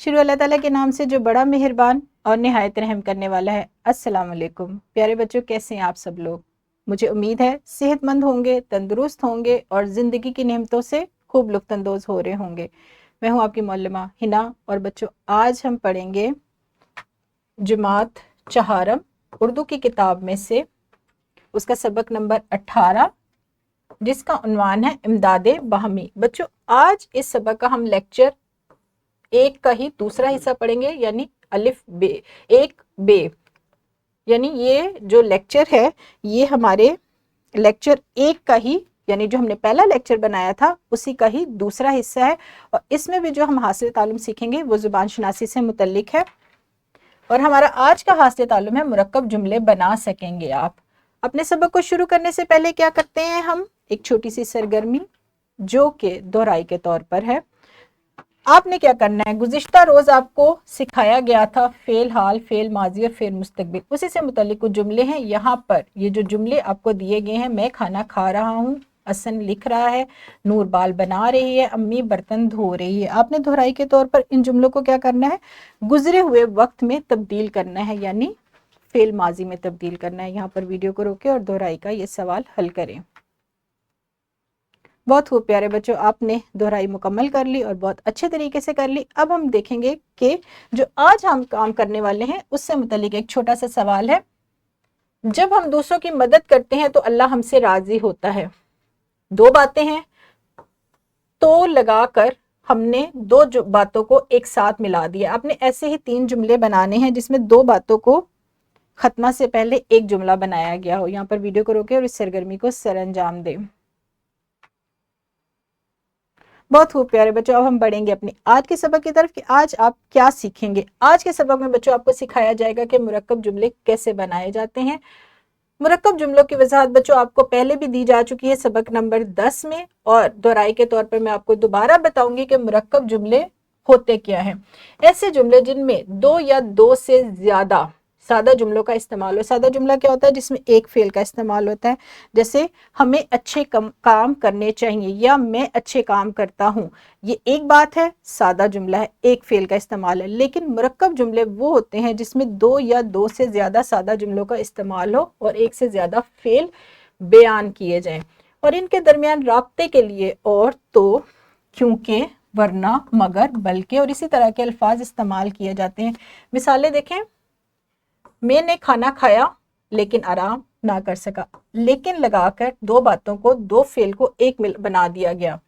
शुरू अल्लाह ताला के नाम से जो बड़ा मेहरबान और निहायत रहम करने वाला है। अस्सलाम वालेकुम प्यारे बच्चों, कैसे हैं आप सब लोग। मुझे उम्मीद है सेहतमंद होंगे, तंदुरुस्त होंगे और ज़िंदगी की नेमतों से खूब लुत्फ़अंदोज़ हो रहे होंगे। मैं हूँ आपकी मौलमा हिना और बच्चों आज हम पढ़ेंगे जमात चहारम उर्दू की किताब में से उसका सबक नंबर 18 जिसका उन्वान है इमदादे बाहमी। बच्चों आज इस सबक का हम लेक्चर एक का ही दूसरा हिस्सा पढ़ेंगे, यानी अलिफ बे एक बे, यानी ये जो लेक्चर है ये हमारे लेक्चर एक का ही, यानी जो हमने पहला लेक्चर बनाया था उसी का ही दूसरा हिस्सा है। और इसमें भी जो हम हासिल तालुम सीखेंगे वो ज़ुबान शनासी से मुतल्लिक है। और हमारा आज का हासिल तालुम है मुरक्कब जुमले बना सकेंगे आप। अपने सबक को शुरू करने से पहले क्या करते हैं हम, एक छोटी सी सरगर्मी जो कि दोहराई के तौर पर है। आपने क्या करना है, गुज़िश्ता रोज आपको सिखाया गया था फेल हाल, फेल माजी और फेल मुस्तकबिल, उसी से मुतल्लिक कुछ जुमले हैं। यहाँ पर ये जो जुमले आपको दिए गए हैं, मैं खाना खा रहा हूँ, हसन लिख रहा है, नूर बाल बना रही है, अम्मी बर्तन धो रही है। आपने दोहराई के तौर पर इन जुमलों को क्या करना है, गुजरे हुए वक्त में तब्दील करना है, यानी फेल माजी में तब्दील करना है। यहाँ पर वीडियो को रोके और दोहराई का ये सवाल हल करें। बहुत खूब प्यारे बच्चों, आपने दोहराई मुकम्मल कर ली और बहुत अच्छे तरीके से कर ली। अब हम देखेंगे कि जो आज हम काम करने वाले हैं उससे मुतल्लिक एक छोटा सा सवाल है। जब हम दूसरों की मदद करते हैं तो अल्लाह हमसे राजी होता है। दो बातें हैं, तो लगाकर हमने दो बातों को एक साथ मिला दिया। आपने ऐसे ही 3 जुमले बनाने हैं जिसमें 2 बातों को खत्मा से पहले एक जुमला बनाया गया हो। यहाँ पर वीडियो को रोके और इस सरगर्मी को सरअंजाम दें। बहुत खूब प्यारे बच्चों, अब हम बढ़ेंगे अपनी आज के सबक की तरफ कि आज आप क्या सीखेंगे। आज के सबक में बच्चों आपको सिखाया जाएगा कि मुरक्कब जुमले कैसे बनाए जाते हैं। मुरक्कब जुमलों की वजाहत बच्चों आपको पहले भी दी जा चुकी है सबक नंबर 10 में, और दोहराई के तौर पर मैं आपको दोबारा बताऊंगी कि मुरक्कब जुमले होते क्या हैं। ऐसे जुमले जिनमें 2 या 2 से ज्यादा सादा जुमलों का इस्तेमाल हो। सादा जुमला क्या होता है, जिसमें एक फेल का इस्तेमाल होता है, जैसे हमें अच्छे काम करने चाहिए या मैं अच्छे काम करता हूँ। ये एक बात है, सादा जुमला है, एक फेल का इस्तेमाल है। लेकिन मुरक्कब जुमले वो होते हैं जिसमें 2 या 2 से ज्यादा सादा जुमलों का इस्तेमाल हो और एक से ज्यादा फेल बयान किए जाएं, और इनके दरमियान राब्ते के लिए और, तो, क्योंकि, वरना, मगर, बल्कि और इसी तरह के अल्फाज इस्तेमाल किए जाते हैं। मिसालें देखें, मैंने खाना खाया लेकिन आराम ना कर सका। लेकिन लगाकर 2 बातों को, 2 फेल को एक बना दिया गया।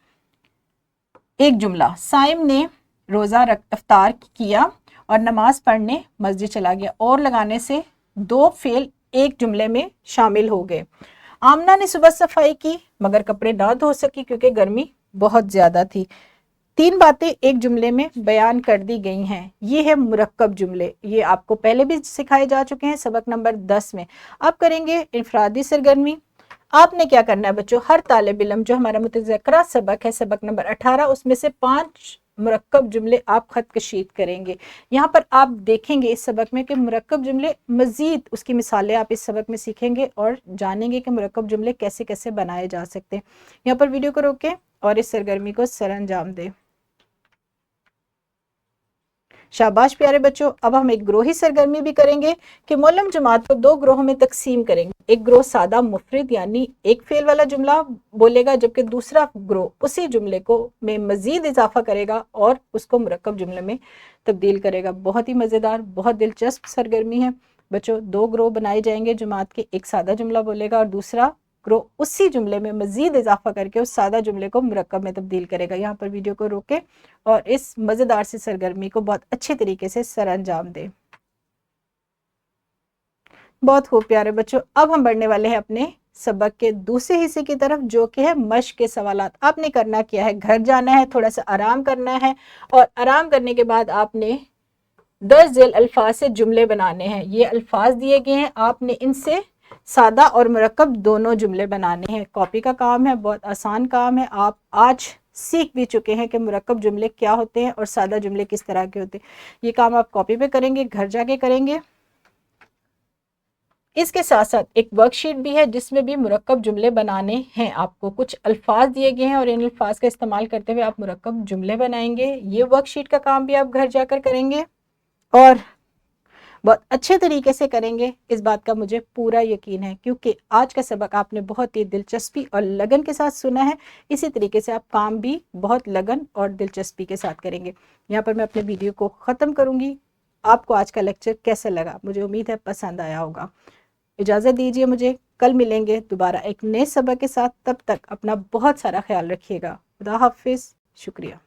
एक जुमला, साइम ने रोज़ा इफ्तार किया और नमाज पढ़ने मस्जिद चला गया, और लगाने से 2 फेल एक जुमले में शामिल हो गए। आमना ने सुबह सफाई की मगर कपड़े ना धो सकी क्योंकि गर्मी बहुत ज़्यादा थी। 3 बातें एक जुमले में बयान कर दी गई हैं। ये है मुरक्कब जुमले। ये आपको पहले भी सिखाए जा चुके हैं सबक नंबर 10 में। अब करेंगे इनफरादी सरगर्मी। आपने क्या करना है बच्चों, हर तालिब इल्म, जो हमारा मुतज़क्करा सबक है सबक नंबर 18, उसमें से 5 मुरक्कब जुमले आप खत कशीद करेंगे। यहाँ पर आप देखेंगे इस सबक में कि मुरक्कब जुमले मजीद उसकी मिसालें आप इस सबक में सीखेंगे और जानेंगे कि मुरक्कब जुमले कैसे कैसे बनाए जा सकते हैं। यहाँ पर वीडियो को रोकें और इस सरगर्मी को सरअंजाम दें। शाबाश प्यारे बच्चों, अब हम एक ग्रोही सरगर्मी भी करेंगे कि मौलम जमात को 2 ग्रोहों में तकसीम करेंगे। एक ग्रोह सादा मुफरिद यानी एक फेल वाला जुमला बोलेगा, जबकि दूसरा ग्रोह उसी जुमले को में मजीद इजाफा करेगा और उसको मुरक्कब जुमले में तब्दील करेगा। बहुत ही मज़ेदार, बहुत दिलचस्प सरगर्मी है बच्चों। 2 ग्रोह बनाए जाएंगे जमात के, एक सादा जुमला बोलेगा और दूसरा ग्रोह उसी जुमले में मजीद इजाफा करके उस सादा जुमले को मुरक्कब में तब्दील करेगा। यहाँ पर वीडियो को रोके और इस मज़ेदार सी सरगर्मी को बहुत अच्छे तरीके से सरअंजाम दें। बहुत खूब प्यारे बच्चों, अब हम बढ़ने वाले हैं अपने सबक के दूसरे हिस्से की तरफ, जो कि है मश्क के सवालात। आपने करना क्या है, घर जाना है, थोड़ा सा आराम करना है, और आराम करने के बाद आपने 10 झेल अल्फाज से जुमले बनाने हैं। ये अल्फाज दिए गए हैं, आपने इनसे सादा और मुरक्कब दोनों जुमले बनाने हैं। कॉपी का काम है, बहुत आसान काम है। आप आज सीख भी चुके हैं कि मुरक्कब जुमले क्या होते हैं और सादा जुमले किस तरह के होते हैं। ये काम आप कॉपी पे करेंगे, घर जाके करेंगे। इसके साथ साथ एक वर्कशीट भी है जिसमें भी मुरक्कब जुमले बनाने हैं। आपको कुछ अल्फाज दिए गए हैं और इन अल्फाज का इस्तेमाल करते हुए आप मुरक्कब जुमले बनाएंगे। ये वर्कशीट का काम भी आप घर जाकर करेंगे और बहुत अच्छे तरीके से करेंगे, इस बात का मुझे पूरा यकीन है, क्योंकि आज का सबक आपने बहुत ही दिलचस्पी और लगन के साथ सुना है। इसी तरीके से आप काम भी बहुत लगन और दिलचस्पी के साथ करेंगे। यहाँ पर मैं अपने वीडियो को ख़त्म करूँगी। आपको आज का लेक्चर कैसा लगा? मुझे उम्मीद है पसंद आया होगा। इजाज़त दीजिए मुझे, कल मिलेंगे दोबारा एक नए सबक के साथ। तब तक अपना बहुत सारा ख्याल रखिएगा। खुदा हाफिज़, शुक्रिया।